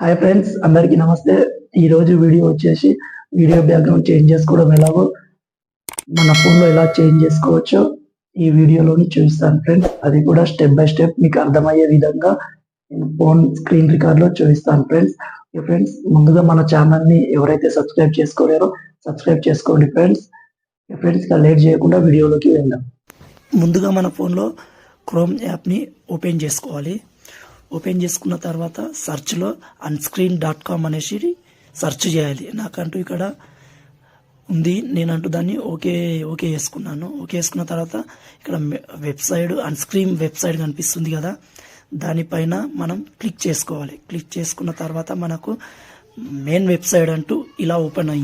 Hi friends, అందరికీ నమస్తే. ఈరోజు వీడియో వచ్చేసి వీడియో బ్యాక్గ్రౌండ్ చేంజ్ చేసుకోవడం ఎలాగో మన ఫోన్లో ఎలా చేంజ్ చేసుకోవచ్చో ఈ వీడియోలోని చూపిస్తాను ఫ్రెండ్స్. అది కూడా స్టెప్ బై స్టెప్ మీకు అర్థమయ్యే విధంగా నేను ఫోన్ స్క్రీన్ రికార్డ్లో చూపిస్తాను ఫ్రెండ్స్. ఫ్రెండ్స్, ముందుగా మన ఛానల్ని ఎవరైతే సబ్స్క్రైబ్ చేసుకోలేరో సబ్స్క్రైబ్ చేసుకోండి ఫ్రెండ్స్. ఫ్రెండ్స్, ఇక లేట్ చేయకుండా వీడియోలోకి వెళ్దాం. ముందుగా మన ఫోన్లో క్రోమ్ యాప్ని ఓపెన్ చేసుకోవాలి. ఓపెన్ చేసుకున్న తర్వాత సర్చ్లో unscreen.com అనేసి సెర్చ్ చేయాలి. నాకంటూ ఇక్కడ ఉంది, నేనంటూ దాన్ని ఓకే చేసుకున్నాను. ఓకే చేసుకున్న తర్వాత ఇక్కడ వెబ్సైట్ అన్స్క్రీన్ వెబ్సైట్ కనిపిస్తుంది కదా, దానిపైన మనం క్లిక్ చేసుకోవాలి. క్లిక్ చేసుకున్న తర్వాత మనకు మెయిన్ వెబ్సైట్ అంటూ ఇలా ఓపెన్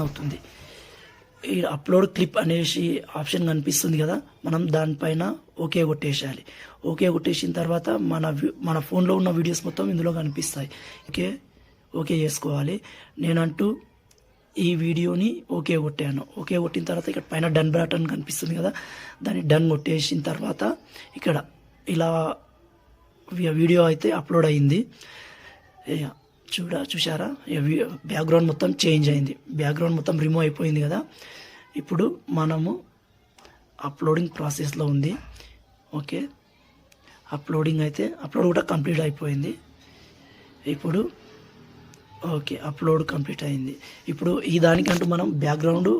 అవుతుంది. ఈ అప్లోడ్ క్లిప్ అనేసి ఆప్షన్ కనిపిస్తుంది కదా, మనం దానిపైన ఓకే కొట్టేసేయాలి. ఓకే కొట్టేసిన తర్వాత మన ఫోన్లో ఉన్న వీడియోస్ మొత్తం ఇందులో కనిపిస్తాయి. ఓకే చేసుకోవాలి. నేనంటూ ఈ వీడియోని ఓకే కొట్టాను. ఓకే కొట్టిన తర్వాత ఇక్కడ పైన డన్ బటన్ కనిపిస్తుంది కదా, దాన్ని డన్ కొట్టేసిన తర్వాత ఇక్కడ ఇలా వీడియో అయితే అప్లోడ్ అయింది. చూసారా, బ్యాక్గ్రౌండ్ మొత్తం చేంజ్ అయింది. బ్యాక్గ్రౌండ్ మొత్తం రిమూవ్ అయిపోయింది కదా. ఇప్పుడు మనము అప్లోడింగ్ ప్రాసెస్లో ఉంది. ఓకే, అప్లోడ్ కూడా కంప్లీట్ అయిపోయింది. ఇప్పుడు ఓకే, అప్లోడ్ కంప్లీట్ అయింది. ఇప్పుడు ఈ దానికంటూ మనం బ్యాక్గ్రౌండ్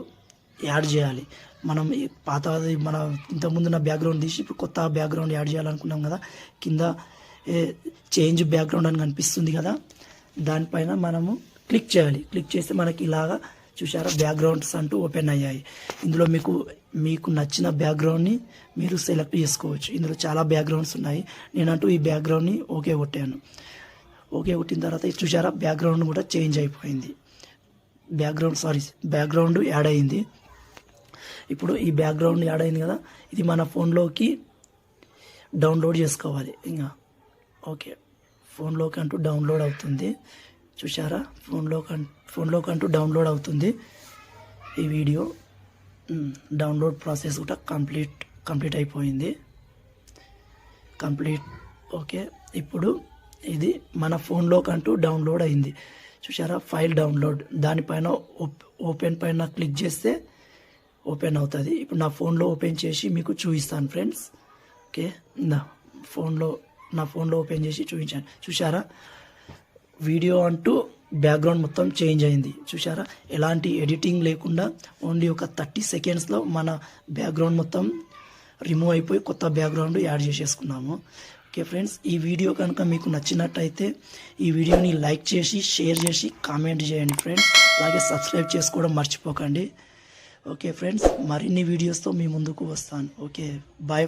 యాడ్ చేయాలి. మనం పాతది మన ఇంతకుముందు ఉన్న బ్యాక్గ్రౌండ్ తీసి ఇప్పుడు కొత్త బ్యాక్గ్రౌండ్ యాడ్ చేయాలనుకున్నాం కదా, కింద చేంజ్ బ్యాక్గ్రౌండ్ అని కనిపిస్తుంది కదా, దానిపైన మనము క్లిక్ చేయాలి. క్లిక్ చేస్తే మనకి ఇలాగా చూసారా బ్యాక్గ్రౌండ్స్ అంటూ ఓపెన్ అయ్యాయి. ఇందులో మీకు నచ్చిన బ్యాక్గ్రౌండ్ని మీరు సెలెక్ట్ చేసుకోవచ్చు. ఇందులో చాలా బ్యాక్గ్రౌండ్స్ ఉన్నాయి. నేనంటూ ఈ బ్యాక్గ్రౌండ్ని ఓకే కొట్టాను. ఓకే కొట్టిన తర్వాత చూసారా బ్యాక్గ్రౌండ్ కూడా చేంజ్ అయిపోయింది. బ్యాక్గ్రౌండ్ యాడ్ అయింది. ఇప్పుడు ఈ బ్యాక్గ్రౌండ్ యాడ్ అయింది కదా, ఇది మన ఫోన్లోకి డౌన్లోడ్ చేసుకోవాలి. ఇంకా ఓకే, ఫోన్లోకి అంటూ డౌన్లోడ్ అవుతుంది. చూసారా, ఫోన్లోకి అంటూ డౌన్లోడ్ అవుతుంది. ఈ వీడియో డౌన్లోడ్ ప్రాసెస్ కూడా కంప్లీట్ అయిపోయింది. ఓకే, ఇప్పుడు ఇది మన ఫోన్లోకి అంటూ డౌన్లోడ్ అయింది. చూసారా, ఫైల్ డౌన్లోడ్, దానిపైన ఓపెన్ పైన క్లిక్ చేస్తే ఓపెన్ అవుతుంది. ఇప్పుడు నా ఫోన్లో ఓపెన్ చేసి మీకు చూపిస్తాను ఫ్రెండ్స్. ఓకే, నా ఫోన్లో ఓపెన్ చేసి చూపించాను. చూసారా, వీడియో అంటూ బ్యాక్గ్రౌండ్ మొత్తం చేంజ్ అయింది. చూసారా, ఎలాంటి ఎడిటింగ్ లేకుండా ఓన్లీ ఒక 30 సెకండ్స్లో మన బ్యాక్గ్రౌండ్ మొత్తం రిమూవ్ అయిపోయి కొత్త బ్యాక్గ్రౌండ్ యాడ్ చేసేసుకున్నాము. ఓకే ఫ్రెండ్స్, ఈ వీడియో కనుక మీకు నచ్చినట్టయితే ఈ వీడియోని లైక్ చేసి షేర్ చేసి కామెంట్ చేయండి ఫ్రెండ్స్. అలాగే సబ్స్క్రైబ్ చేసుకోవడం మర్చిపోకండి. ఓకే ఫ్రెండ్స్, మరిన్ని వీడియోస్తో మీ ముందుకు వస్తాను. Okay, bye.